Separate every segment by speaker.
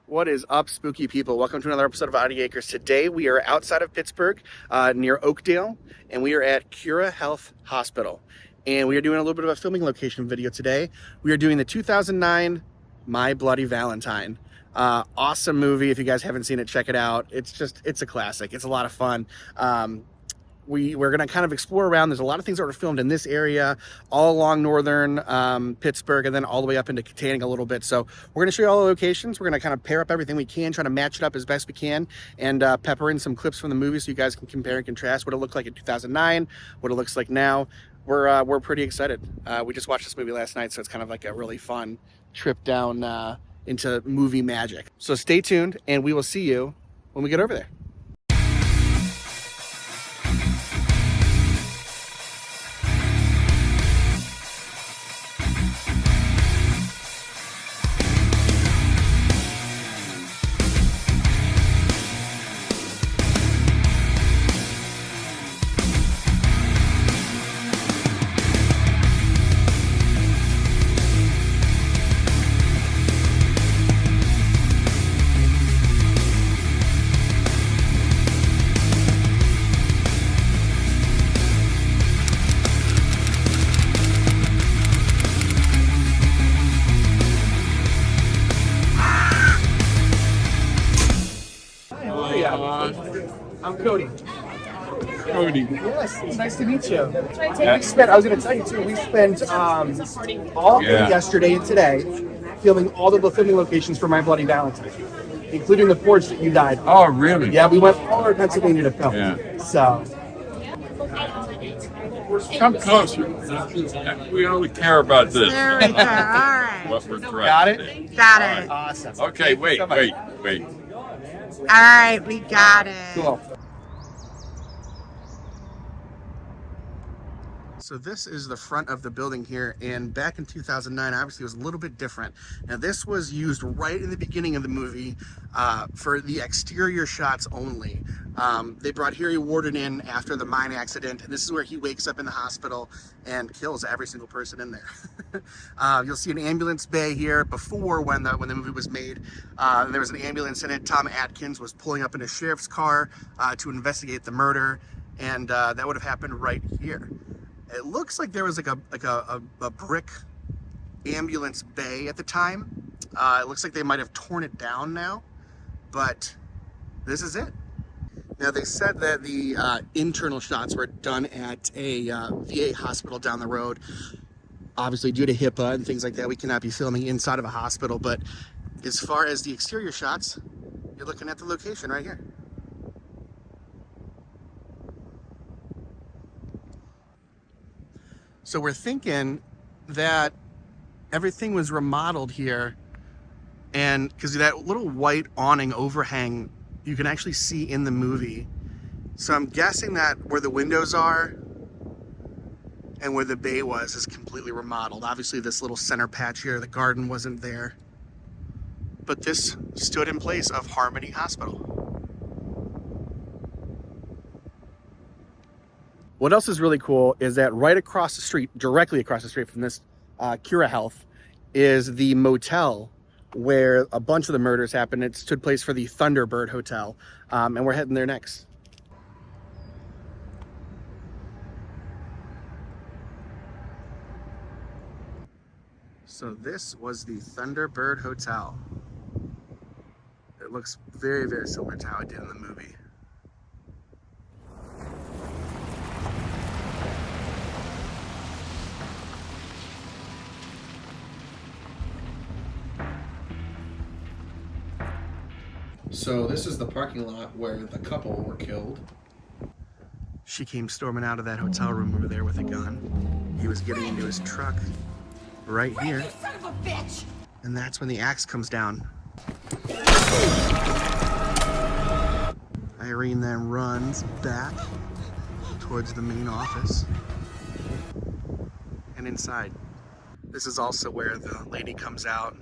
Speaker 1: What is up, spooky people? Welcome to another episode of Audio Acres. Today we are outside of Pittsburgh, near Oakdale, and we are at Cura Health Hospital. And we are doing a little bit of a filming location video today. We are doing the 2009 My Bloody Valentine. Awesome movie. If you guys haven't seen it, check it out. It's a classic. It's a lot of fun. We're going to kind of explore around. There's a lot of things that were filmed in this area, all along northern Pittsburgh, and then all the way up into Katanning a little bit. So we're going to show you all the locations. We're going to kind of pair up everything we can, try to match it up as best we can, and pepper in some clips from the movie so you guys can compare and contrast what it looked like in 2009, what it looks like now. We're pretty excited. We just watched this movie last night, so it's kind of like a really fun trip down into movie magic. So stay tuned, and we will see you when we get over there. I'm Cody. Yes, it's nice to meet you. I was going to tell you too, we spent all day yesterday and today filming all of the filming locations for My Bloody Valentine, including the porch that you died.
Speaker 2: Oh, really?
Speaker 1: Yeah, we went all over Pennsylvania to film.
Speaker 2: Yeah.
Speaker 1: So.
Speaker 2: Come closer. We only care about this.
Speaker 3: There we go. All right.
Speaker 2: What we're trying
Speaker 1: Got
Speaker 2: to
Speaker 1: it?
Speaker 2: do.
Speaker 3: Got it.
Speaker 1: Awesome.
Speaker 2: Okay, wait.
Speaker 3: All right, we got it.
Speaker 1: Cool. So this is the front of the building here, and back in 2009, obviously it was a little bit different. Now this was used right in the beginning of the movie for the exterior shots only. They brought Harry Warden in after the mine accident, and this is where he wakes up in the hospital and kills every single person in there. You'll see an ambulance bay here. Before, when the movie was made, there was an ambulance in it. Tom Atkins was pulling up in a sheriff's car to investigate the murder, and that would have happened right here. It looks like there was like a brick ambulance bay at the time. It looks like they might have torn it down now, but this is it. Now they said that the internal shots were done at a VA hospital down the road. Obviously due to HIPAA and things like that, we cannot be filming inside of a hospital, but as far as the exterior shots, you're looking at the location right here. So we're thinking that everything was remodeled here, and because that little white awning overhang you can actually see in the movie. So I'm guessing that where the windows are and where the bay was is completely remodeled. Obviously this little center patch here, the garden wasn't there, but this stood in place of Harmony Hospital. What else is really cool is that right across the street, directly across the street from this Cura Health, is the motel where a bunch of the murders happened. It stood place for the Thunderbird Hotel, and we're heading there next. So this was the Thunderbird Hotel. It looks very, very similar to how it did in the movie. So this is the parking lot where the couple were killed. She came storming out of that hotel room over there with a gun. He was getting into his truck right here.
Speaker 4: Son of a bitch!
Speaker 1: And that's when the axe comes down. Irene then runs back towards the main office and inside. This is also where the lady comes out,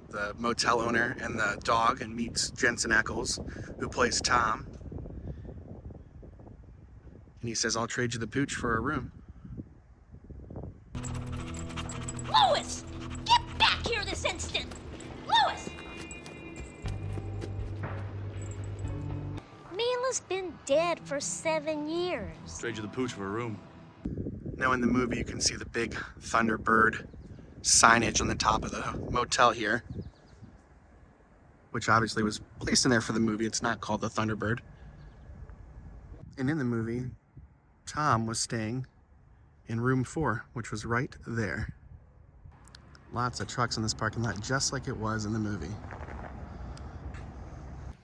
Speaker 1: the motel owner and the dog, and meets Jensen Ackles, who plays Tom. And he says, "I'll trade you the pooch for a room."
Speaker 4: Louis! Get back here this instant! Louis! Fella's been dead for 7 years.
Speaker 2: Trade you the pooch for a room.
Speaker 1: Now in the movie, you can see the big Thunderbird signage on the top of the motel here, which obviously was placed in there for the movie. It's not called the Thunderbird. And in the movie, Tom was staying in room 4, which was right there. Lots of trucks in this parking lot, just like it was in the movie.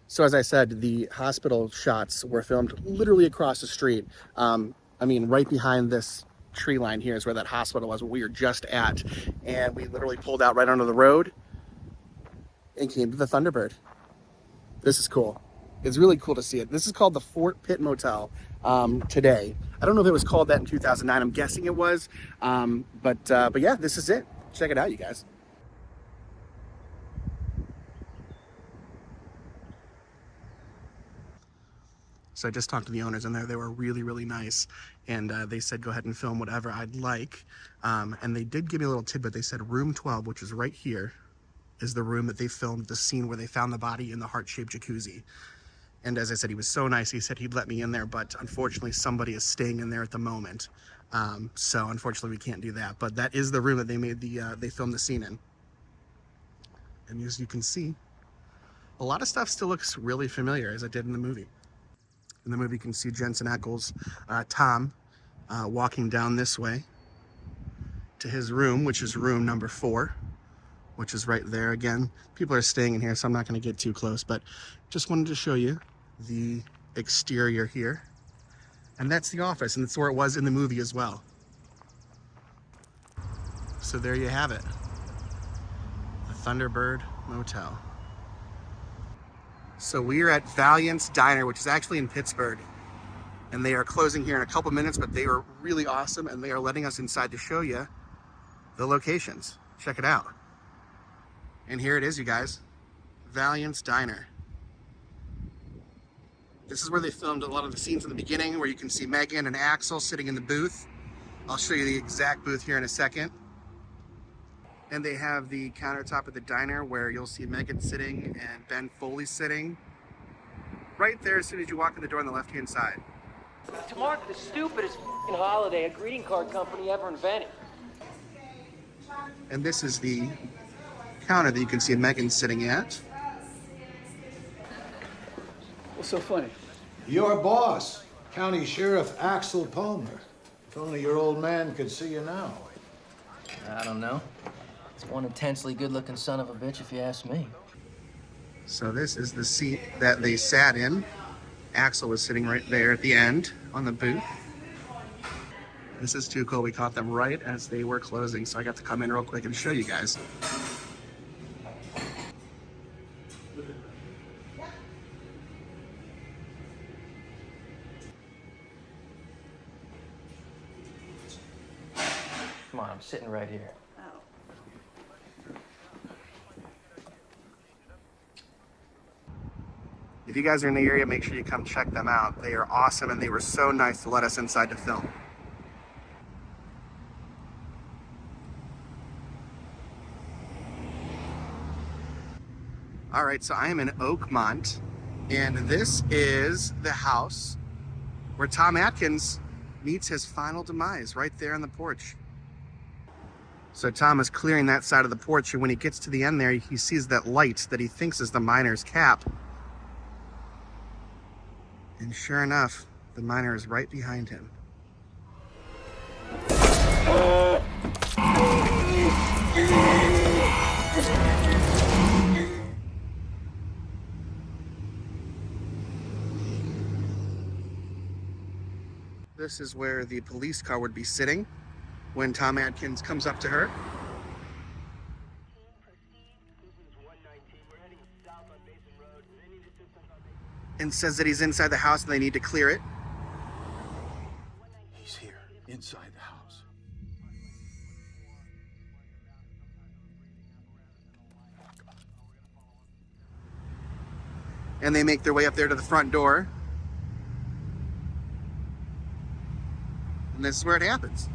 Speaker 1: So as I said, the hospital shots were filmed literally across the street. I mean, right behind this tree line here is where that hospital was, where we were just at. And we literally pulled out right onto the road and came to the Thunderbird. This is cool. It's really cool to see it. This is called the Fort Pitt Motel today. I don't know if it was called that in 2009. I'm guessing it was. But yeah, this is it. Check it out, you guys. So I just talked to the owners in there. They were really, really nice. And they said, go ahead and film whatever I'd like. And they did give me a little tidbit. They said room 12, which is right here, is the room that they filmed the scene where they found the body in the heart-shaped jacuzzi. And as I said, he was so nice. He said he'd let me in there, but unfortunately somebody is staying in there at the moment. So unfortunately we can't do that. But that is the room that they made they filmed the scene in. And as you can see, a lot of stuff still looks really familiar as it did in the movie. In the movie, you can see Jensen Ackles, Tom, walking down this way to his room, which is room number 4, which is right there. Again, people are staying in here, so I'm not going to get too close, but just wanted to show you the exterior here. And that's the office, and that's where it was in the movie as well. So there you have it, the Thunderbird Motel. So we are at Valiant Diner, which is actually in Pittsburgh, and they are closing here in a couple minutes, but they are really awesome, and they are letting us inside to show you the locations. Check it out. And here it is, you guys, Valiant Diner. This is where they filmed a lot of the scenes in the beginning, where you can see Megan and Axel sitting in the booth. I'll show you the exact booth here in a second. And they have the countertop of the diner where you'll see Megan sitting and Ben Foley sitting. Right there as soon as you walk in the door on the left-hand side.
Speaker 5: To mark the stupidest holiday a greeting card company ever invented.
Speaker 1: And this is the counter that you can see Megan sitting at.
Speaker 5: What's so funny?
Speaker 6: Your boss, County Sheriff Axel Palmer. If only your old man could see you now.
Speaker 5: I don't know. It's one intensely good-looking son of a bitch, if you ask me.
Speaker 1: So this is the seat that they sat in. Axel was sitting right there at the end on the booth. This is too cool. We caught them right as they were closing, so I got to come in real quick and show you guys.
Speaker 5: Come on, I'm sitting right here.
Speaker 1: If you guys are in the area, make sure you come check them out. They are awesome, and they were so nice to let us inside to film. All right, so I am in Oakmont, and this is the house where Tom Atkins meets his final demise, right there on the porch. So Tom is clearing that side of the porch, and when he gets to the end there, he sees that light that he thinks is the miner's cap. And sure enough, the miner is right behind him. This is where the police car would be sitting when Tom Atkins comes up to her. And says that he's inside the house and they need to clear it.
Speaker 2: He's here, inside the house.
Speaker 1: And they make their way up there to the front door. And this is where it happens.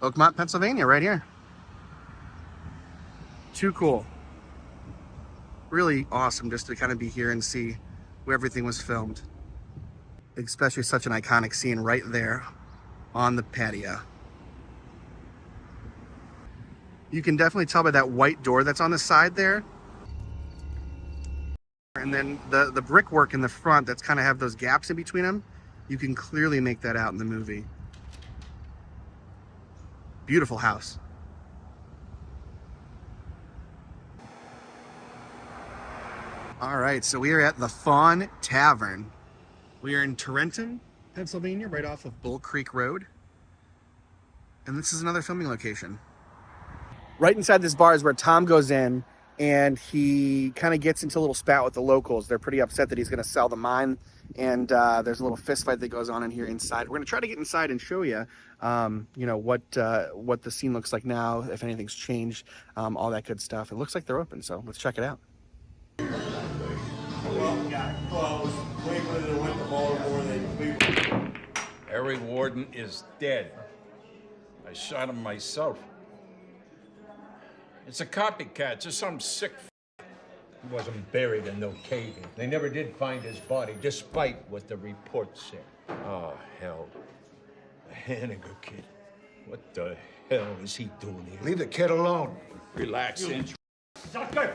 Speaker 1: Oakmont, Pennsylvania, right here. Too cool. Really awesome just to kind of be here and see where everything was filmed. Especially such an iconic scene right there on the patio. You can definitely tell by that white door that's on the side there. And then the brickwork in the front that's kind of have those gaps in between them. You can clearly make that out in the movie. Beautiful house. All right, so we are at the Fawn Tavern. We are in Tarentum, Pennsylvania, right off of Bull Creek Road. And this is another filming location. Right inside this bar is where Tom goes in and he kind of gets into a little spat with the locals. They're pretty upset that he's going to sell the mine. And there's a little fist fight that goes on in here inside. We're going to try to get inside and show you, what the scene looks like now, if anything's changed, all that good stuff. It looks like they're open, so let's check it out.
Speaker 2: Harry Warden is dead. I shot him myself. It's a copycat, just some sick
Speaker 7: He wasn't buried in no cave. They never did find his body, despite what the report said.
Speaker 2: Oh, hell.
Speaker 7: The Hanniger kid. What the hell is he doing here?
Speaker 6: Leave the kid alone.
Speaker 2: Relax, Inch.
Speaker 7: Sucker!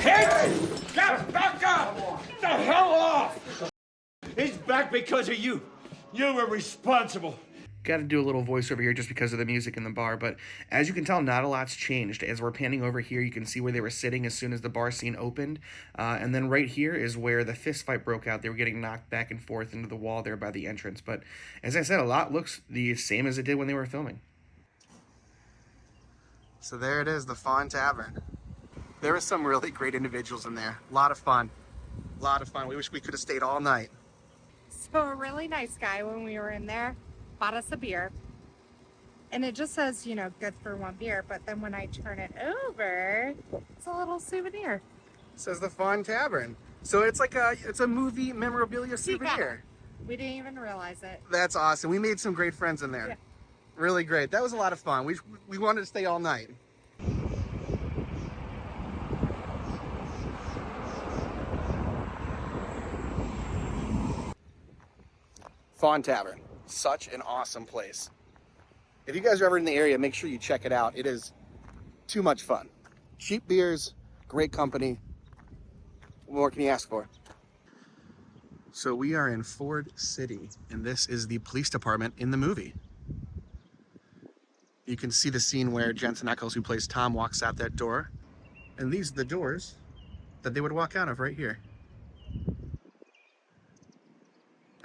Speaker 7: Hey! Get back up! Get the hell off! He's back because of you. You were responsible.
Speaker 1: Got to do a little voiceover here just because of the music in the bar, but as you can tell, not a lot's changed. As we're panning over here, you can see where they were sitting as soon as the bar scene opened, and then right here is where the fist fight broke out. They were getting knocked back and forth into the wall there by the entrance, but as I said, a lot looks the same as it did when they were filming. So there it is, the Fawn Tavern. There were some really great individuals in there. A lot of fun. A lot of fun. We wish we could have stayed all night.
Speaker 3: So a really nice guy when we were in there bought us a beer. And it just says, good for one beer. But then when I turn it over, it's a little souvenir.
Speaker 1: It says the Fawn Tavern. So it's like it's a movie memorabilia souvenir.
Speaker 3: We didn't even realize it.
Speaker 1: That's awesome. We made some great friends in there.
Speaker 3: Yeah.
Speaker 1: Really great. That was a lot of fun. We wanted to stay all night. Fawn Tavern. Such an awesome place. If you guys are ever in the area, make sure you check it out. It is too much fun. Cheap beers, great company. What more can you ask for? So we are in Ford City, and this is the police department in the movie. You can see the scene where Jensen Ackles, who plays Tom, walks out that door. And these are the doors that they would walk out of right here.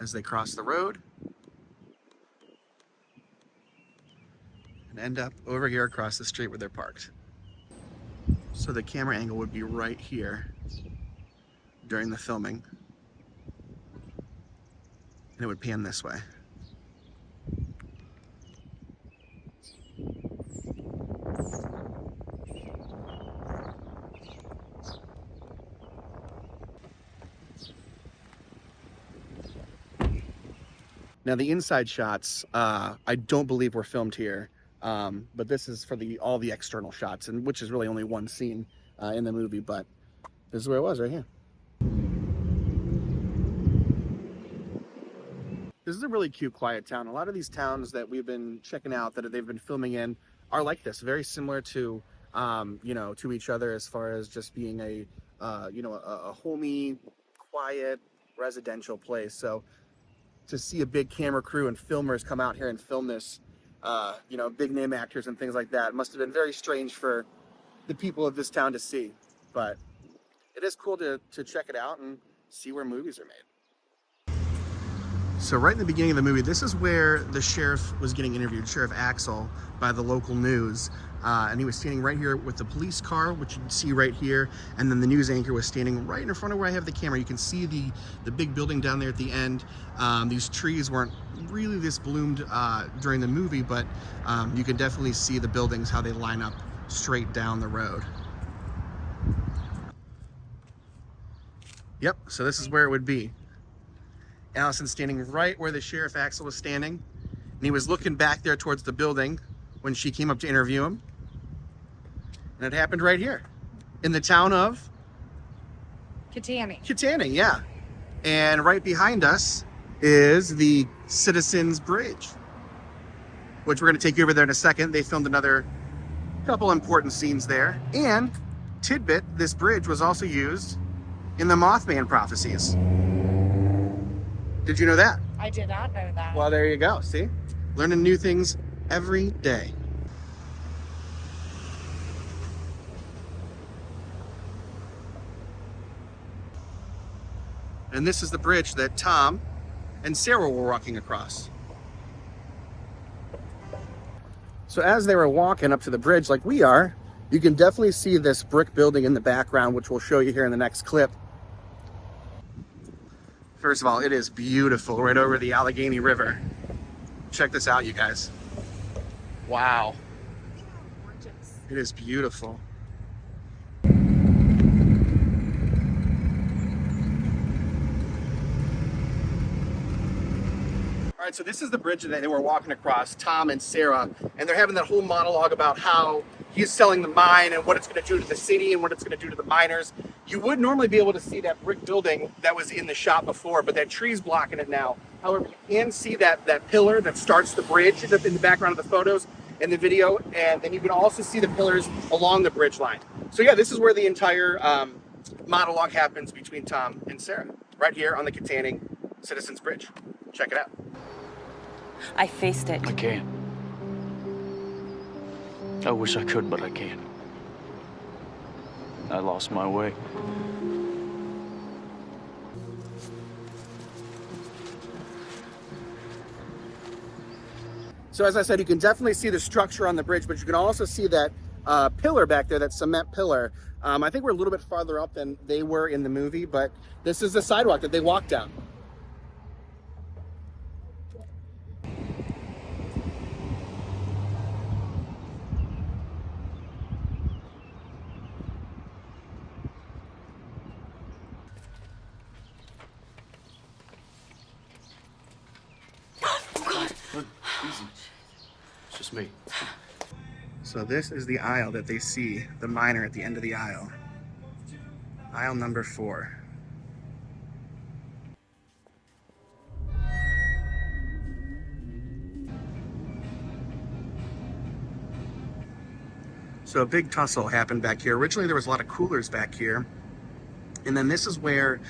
Speaker 1: As they cross the road and end up over here across the street where they're parked. So the camera angle would be right here during the filming, and it would pan this way. Now the inside shots, I don't believe were filmed here, but this is for all the external shots, and which is really only one scene in the movie, but this is where it was, right here. This is a really cute, quiet town. A lot of these towns that we've been checking out that they've been filming in are like this, very similar to, to each other as far as just being a homey, quiet, residential place. So to see a big camera crew and filmers come out here and film this, big name actors and things like that, it must have been very strange for the people of this town to see. But it is cool to check it out and see where movies are made. So right in the beginning of the movie, this is where the sheriff was getting interviewed, Sheriff Axel, by the local news. And he was standing right here with the police car, which you can see right here. And then the news anchor was standing right in front of where I have the camera. You can see the big building down there at the end. These trees weren't really this bloomed during the movie, but you can definitely see the buildings, how they line up straight down the road. Yep, so this is where it would be. Allison's standing right where the Sheriff Axel was standing. And he was looking back there towards the building when she came up to interview him. And it happened right here in the town of
Speaker 3: Kittanning.
Speaker 1: Yeah. And right behind us is the Citizens Bridge, which we're going to take you over there in a second. They filmed another couple important scenes there. And tidbit, this bridge was also used in the Mothman prophecies. Did you know that?
Speaker 3: I did not know that.
Speaker 1: Well, there you go. See? Learning new things every day. And this is the bridge that Tom and Sarah were walking across. So as they were walking up to the bridge like we are, you can definitely see this brick building in the background, which we'll show you here in the next clip. First of all, it is beautiful right over the Allegheny River. Check this out, you guys. Wow. It is beautiful. All right, so this is the bridge that they were walking across, Tom and Sarah, and they're having that whole monologue about how he's selling the mine and what it's going to do to the city and what it's going to do to the miners. You would normally be able to see that brick building that was in the shot before, but that tree's blocking it now. However, you can see that pillar that starts the bridge in the background of the photos and the video, and then you can also see the pillars along the bridge line. So yeah, this is where the entire monologue happens between Tom and Sarah, right here on the Kittanning Citizens Bridge. Check it out.
Speaker 8: I faced it.
Speaker 9: I can't. I wish I could, but I can't. I lost my way.
Speaker 1: So as I said, you can definitely see the structure on the bridge, but you can also see that pillar back there, that cement pillar. I think we're a little bit farther up than they were in the movie, but this is the sidewalk that they walked down.
Speaker 9: Easy. It's just me.
Speaker 1: So this is the aisle that they see, the miner at the end of the aisle. Aisle number 4. So a big tussle happened back here. Originally there was a lot of coolers back here. And then this is where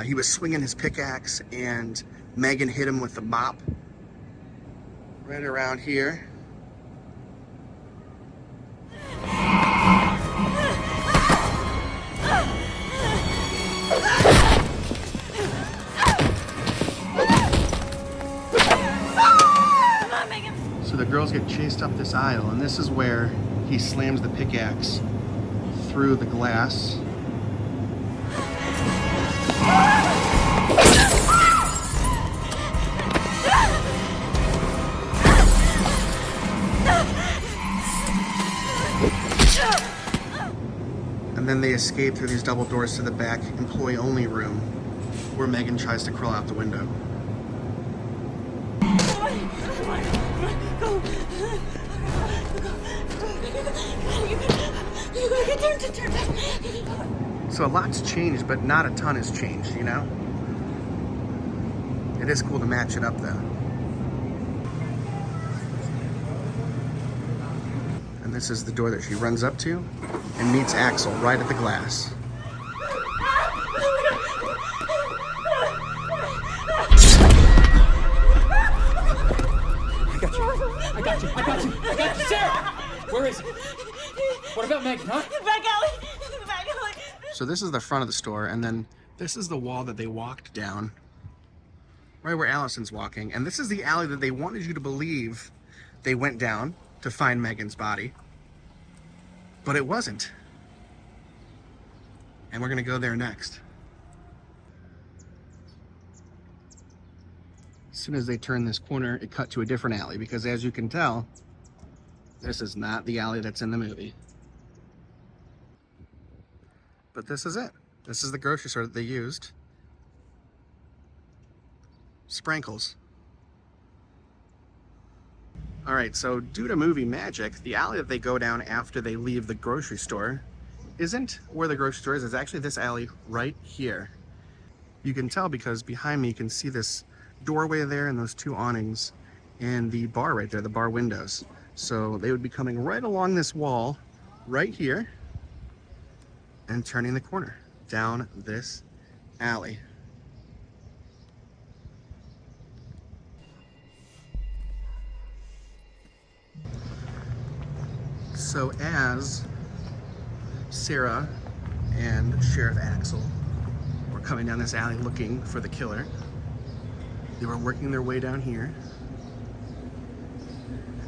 Speaker 1: he was swinging his pickaxe and Megan hit him with the mop. Right around here. So the girls get chased up this aisle, and this is where he slams the pickaxe through the glass. And then they escape through these double doors to the back employee-only room, where Megan tries to crawl out the window. So a lot's changed, but not a ton has changed, you know? It is cool to match it up, though. And this is the door that she runs up to and meets Axel right at the glass.
Speaker 5: I got you, Sarah! Where is it? What about Megan, huh?
Speaker 8: Back alley. Back alley.
Speaker 1: So this is the front of the store, and then this is the wall that they walked down, right where Allison's walking. And this is the alley that they wanted you to believe they went down to find Megan's body. But it wasn't. And we're gonna go there next. As soon as they turned this corner, it cut to a different alley, because as you can tell, this is not the alley that's in the movie. But this is it. This is the grocery store that they used. Sprankles. All right, so due to movie magic, the alley that they go down after they leave the grocery store isn't where the grocery store is. It's actually this alley right here. You can tell because behind me you can see this doorway there and those two awnings and the bar right there, the bar windows. So they would be coming right along this wall right here and turning the corner down this alley. So as Sarah and Sheriff Axel were coming down this alley looking for the killer, they were working their way down here,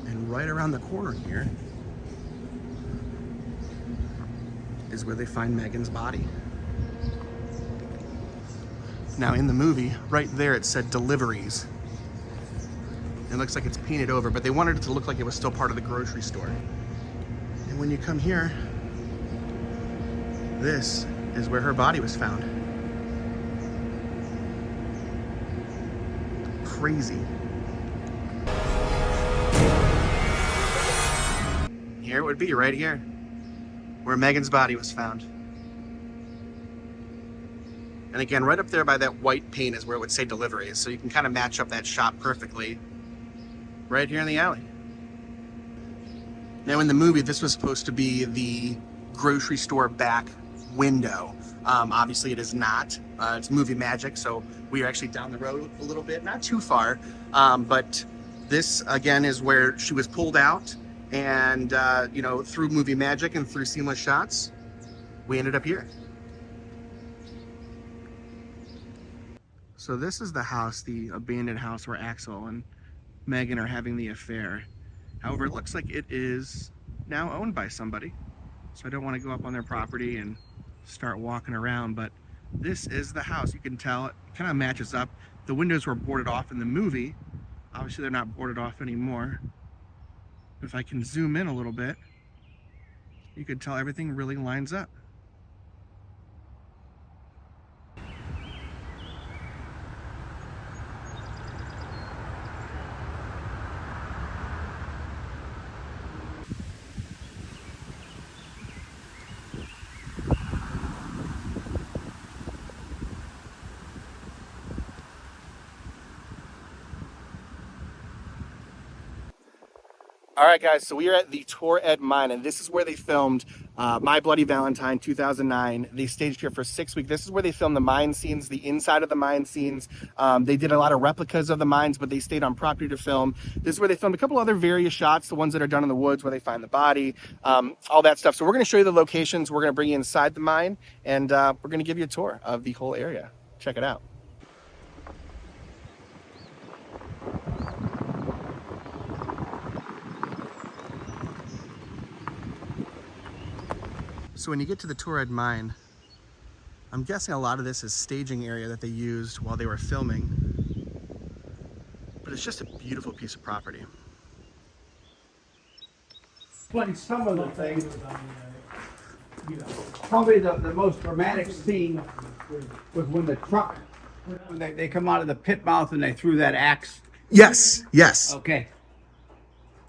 Speaker 1: and right around the corner here is where they find Megan's body. Now in the movie, right there it said deliveries. It looks like it's painted over, but they wanted it to look like it was still part of the grocery store. And when you come here, this is where her body was found. Crazy. Here it would be, right here, where Megan's body was found. And again, right up there by that white paint is where it would say deliveries, so you can kind of match up that shop perfectly right here in the alley. Now in the movie, this was supposed to be the grocery store back window. Obviously it is not. It's movie magic, so we are actually down the road a little bit, not too far, but this again is where she was pulled out, and you know, through movie magic and through seamless shots, we ended up here. So this is the house, the abandoned house where Axel and Megan are having the affair. However, it looks like it is now owned by somebody. So I don't want to go up on their property and start walking around, but this is the house. You can tell it kind of matches up. The windows were boarded off in the movie. Obviously they're not boarded off anymore. If I can zoom in a little bit, you can tell everything really lines up. All right, guys, so we are at the Thunderbird Mine, and this is where they filmed My Bloody Valentine 2009. They staged here for 6 weeks. This is where they filmed the mine scenes, the inside of the mine scenes. They did a lot of replicas of the mines, but they stayed on property to film. This is where they filmed a couple other various shots, the ones that are done in the woods where they find the body, all that stuff. So we're going to show you the locations. We're going to bring you inside the mine, and we're going to give you a tour of the whole area. Check it out. So when you get to the Thunderbird Mine, I'm guessing a lot of this is staging area that they used while they were filming. But it's just a beautiful piece of property.
Speaker 10: Explain some of the things. Probably the most dramatic scene was when the truck, when they come out of the pit mouth and they threw that axe.
Speaker 1: Yes, yes.
Speaker 10: Okay.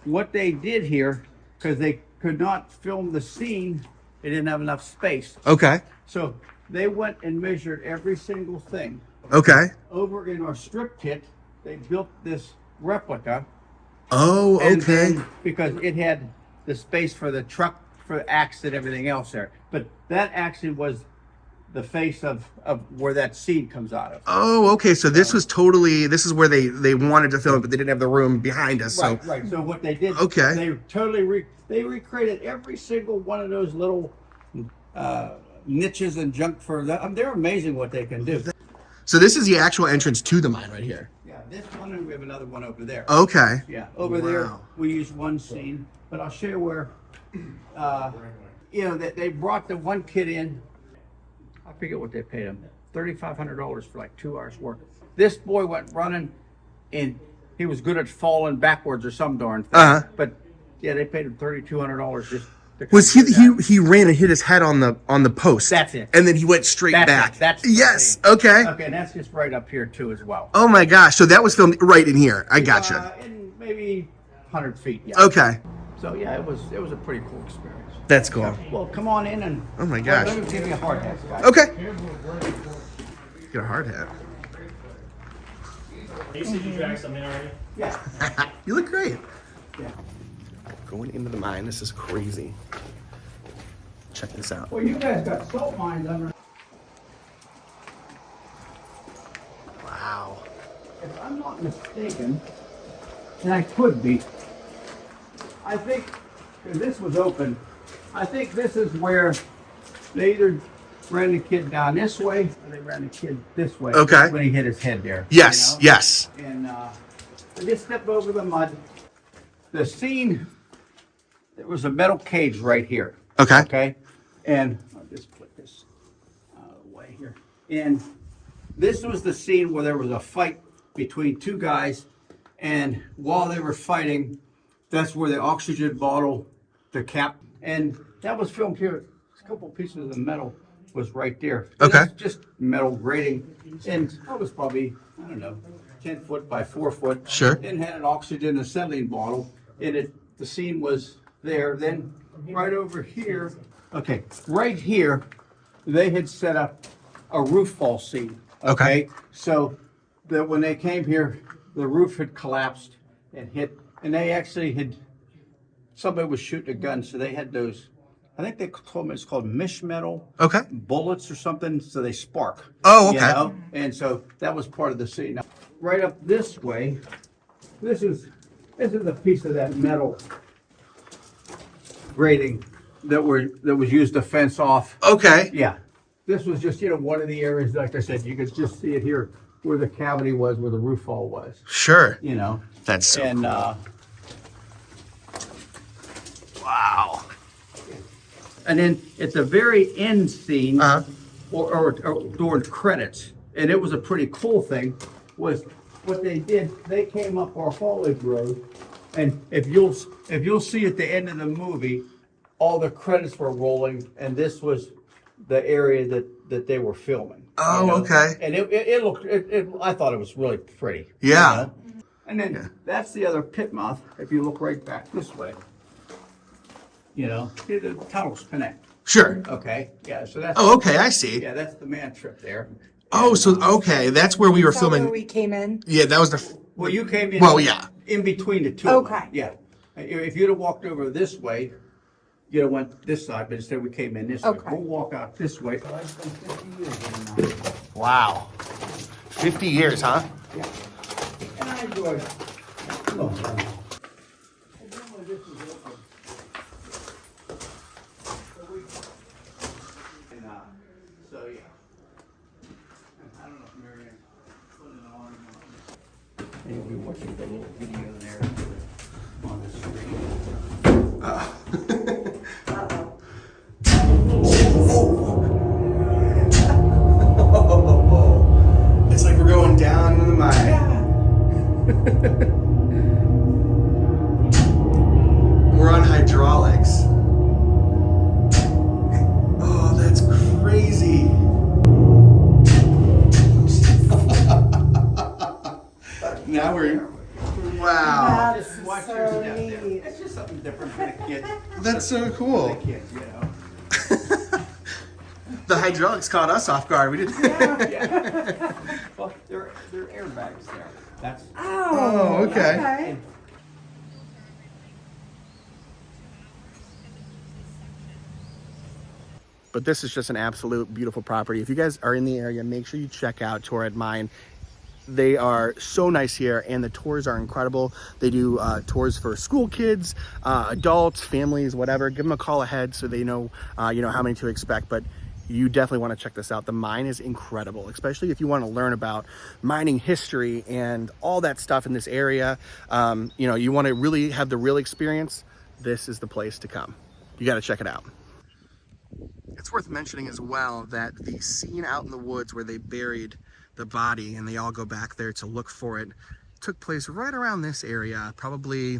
Speaker 10: What they did here, because they could not film the scene, they didn't have enough space.
Speaker 1: Okay.
Speaker 10: So they went and measured every single thing.
Speaker 1: Okay.
Speaker 10: Over in our strip pit, they built this replica.
Speaker 1: Oh,
Speaker 10: And
Speaker 1: okay.
Speaker 10: then, because it had the space for the truck, for axe and everything else there. But that actually was the face of where that scene comes out of.
Speaker 1: Oh, okay. So this was totally, this is where they wanted to film it, but they didn't have the room behind us.
Speaker 10: Right,
Speaker 1: So
Speaker 10: right. So what they did,
Speaker 1: Okay.
Speaker 10: they totally they recreated every single one of those little niches and junk for that. They're amazing what they can do.
Speaker 1: So this is the actual entrance to the mine right here.
Speaker 10: Yeah, this one, and we have another one over there.
Speaker 1: Okay.
Speaker 10: Yeah, over there
Speaker 1: Wow.
Speaker 10: we use one scene, but I'll show you where. You know that they brought the one kid in. I forget what they paid him. $3,500 for like 2 hours work. This boy went running, and he was good at falling backwards or some darn thing.
Speaker 1: Uh-huh.
Speaker 10: But yeah, they paid him $3,200 just. To
Speaker 1: Was
Speaker 10: come do that.
Speaker 1: he ran and hit his head on the post?
Speaker 10: That's it.
Speaker 1: And then he went straight
Speaker 10: That's
Speaker 1: back.
Speaker 10: it. That's the
Speaker 1: yes.
Speaker 10: scene.
Speaker 1: Okay.
Speaker 10: Okay, and that's just right up here too as well.
Speaker 1: Oh my gosh. So that was filmed right in here. I gotcha.
Speaker 10: In maybe 100 feet. Yeah.
Speaker 1: Okay.
Speaker 10: So yeah, it was a pretty cool experience.
Speaker 1: That's cool.
Speaker 10: Well, come on in and.
Speaker 1: Oh my gosh.
Speaker 10: Let me give you a hard hat, guys.
Speaker 1: Okay. Get a hard hat.
Speaker 11: You said you drank something already?
Speaker 10: Yeah.
Speaker 1: You look great.
Speaker 10: Yeah.
Speaker 1: Going into the mine, this is crazy. Check this out.
Speaker 10: Well, you guys got salt mines under.
Speaker 1: Wow.
Speaker 10: If I'm not mistaken, and I could be, I think this was open. I think this is where they either ran the kid down this way or they ran the kid this way.
Speaker 1: Okay.
Speaker 10: When he hit his head there.
Speaker 1: Yes,
Speaker 10: you know?
Speaker 1: yes.
Speaker 10: And they just stepped over the mud. The scene, there was a metal cage right here.
Speaker 1: Okay.
Speaker 10: Okay. And I'll just put this out of the way here. And this was the scene where there was a fight between two guys. And while they were fighting, that's where the oxygen bottle, the cap, and that was filmed here. A couple pieces of the metal was right there. And
Speaker 1: Okay.
Speaker 10: that's just metal grating. And that was probably, I don't know, 10 foot by 4 foot.
Speaker 1: Sure.
Speaker 10: And had an oxygen acetylene bottle. And the scene was there. Then right over here, okay, right here, they had set up a roof fall scene.
Speaker 1: Okay.
Speaker 10: So that when they came here, the roof had collapsed and hit, and they actually had, somebody was shooting a gun, so they had those, I think they told me it's called mesh metal.
Speaker 1: Okay.
Speaker 10: Bullets or something, so they spark.
Speaker 1: Oh, okay.
Speaker 10: You know? And so that was part of the scene. Now, right up this way, this is a piece of that metal grating that was used to fence off.
Speaker 1: Okay.
Speaker 10: Yeah. This was just, one of the areas, like I said, you could just see it here where the cavity was, where the roof fall was.
Speaker 1: Sure.
Speaker 10: That's
Speaker 1: so
Speaker 10: and,
Speaker 1: cool. Wow.
Speaker 10: And then at the very end scene,
Speaker 1: Uh-huh.
Speaker 10: or during credits, and it was a pretty cool thing, was what they did, they came up our haulage road, and if you'll see at the end of the movie, all the credits were rolling, and this was the area that they were filming.
Speaker 1: Oh, okay.
Speaker 10: And it looked, I thought it was really pretty.
Speaker 1: Yeah.
Speaker 10: And then that's the other pit mouth, if you look right back this way. The tunnels connect.
Speaker 1: Sure.
Speaker 10: Okay, yeah, so that's.
Speaker 1: Oh, okay, I see.
Speaker 10: Yeah, that's the man trip there.
Speaker 1: Oh, so, okay, that's where we were
Speaker 3: Is that
Speaker 1: filming.
Speaker 3: where we came in?
Speaker 1: Yeah, that was the.
Speaker 10: Well, you came in.
Speaker 1: Well, yeah.
Speaker 10: In between the two. of them.
Speaker 3: Okay.
Speaker 10: Yeah. If you'd have walked over this way, you'd have went this side, but instead we came in this way.
Speaker 3: Okay.
Speaker 10: We'll walk out this way. So I've spent 50 years here now.
Speaker 1: Wow. 50 years, huh?
Speaker 10: Yeah. And I enjoyed it. Oh, so yeah. I don't know if Marianne put it on. And you'll be watching the little video there on the screen.
Speaker 1: It's like we're going down into the mine. We're on hydraulics. Oh, that's crazy. Now we're. Wow.
Speaker 10: Just watch
Speaker 3: so
Speaker 10: your step there.
Speaker 3: neat.
Speaker 10: It's just something different for the kids.
Speaker 1: That's so cool.
Speaker 10: For the kids,
Speaker 1: The hydraulics caught us off guard. We didn't.
Speaker 10: Yeah. Well, they're airbags there. That's.
Speaker 1: Oh, okay.
Speaker 3: Okay.
Speaker 1: But this is just an absolute beautiful property. If you guys are in the area, make sure you check out Torrid Mine. They are so nice here, and the tours are incredible. They do tours for school kids, adults, families, whatever. Give them a call ahead so they know, how many to expect. But you definitely want to check this out. The mine is incredible, especially if you want to learn about mining history and all that stuff in this area. You want to really have the real experience. This is the place to come. You got to check it out. It's worth mentioning as well that the scene out in the woods where they buried the body and they all go back there to look for it took place right around this area, probably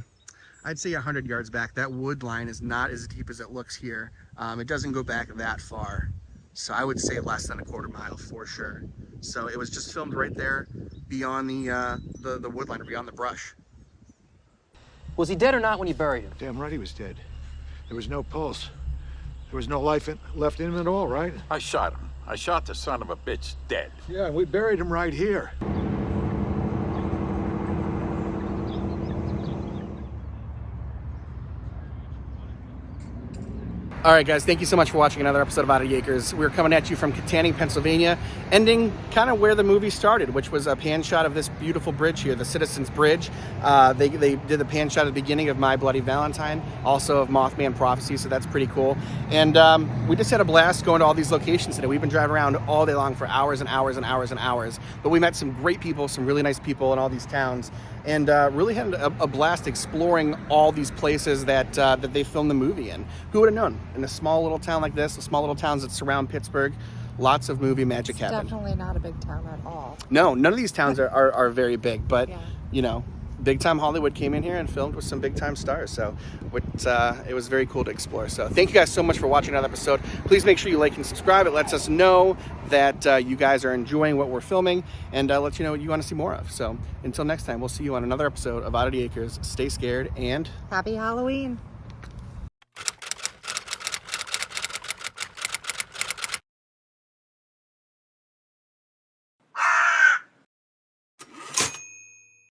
Speaker 1: I'd say 100 yards back. That wood line is not as deep as it looks here. It doesn't go back that far, so I would say less than a quarter mile for sure. So it was just filmed right there beyond the wood line, or beyond the brush.
Speaker 5: Was he dead or not when you buried him?
Speaker 6: Damn right he was dead. There was no pulse. There was no life left in him at all, right?
Speaker 2: I shot him. I shot the son of a bitch dead.
Speaker 6: Yeah, and we buried him right here.
Speaker 1: All right, guys, thank you so much for watching another episode of Out of Acres. We're coming at you from Katanning, Pennsylvania, ending kind of where the movie started, which was a pan shot of this beautiful bridge here, the Citizens Bridge. They did the pan shot at the beginning of My Bloody Valentine, also of Mothman Prophecy, so that's pretty cool. And we just had a blast going to all these locations today. We've been driving around all day long for hours and hours and hours and hours, but we met some great people, some really nice people in all these towns, and really had a blast exploring all these places that they filmed the movie in. Who would have known? In a small little town like this, the small little towns that surround Pittsburgh, lots of movie magic happened.
Speaker 3: Definitely not a big town at all.
Speaker 1: No, none of these towns are very big, but you know, big time Hollywood came in here and filmed with some big time stars. So it was very cool to explore. So thank you guys so much for watching another episode. Please make sure you like and subscribe. It lets us know that you guys are enjoying what we're filming, and lets you know what you want to see more of. So until next time, we'll see you on another episode of Out of the Acres. Stay scared and
Speaker 3: Happy Halloween.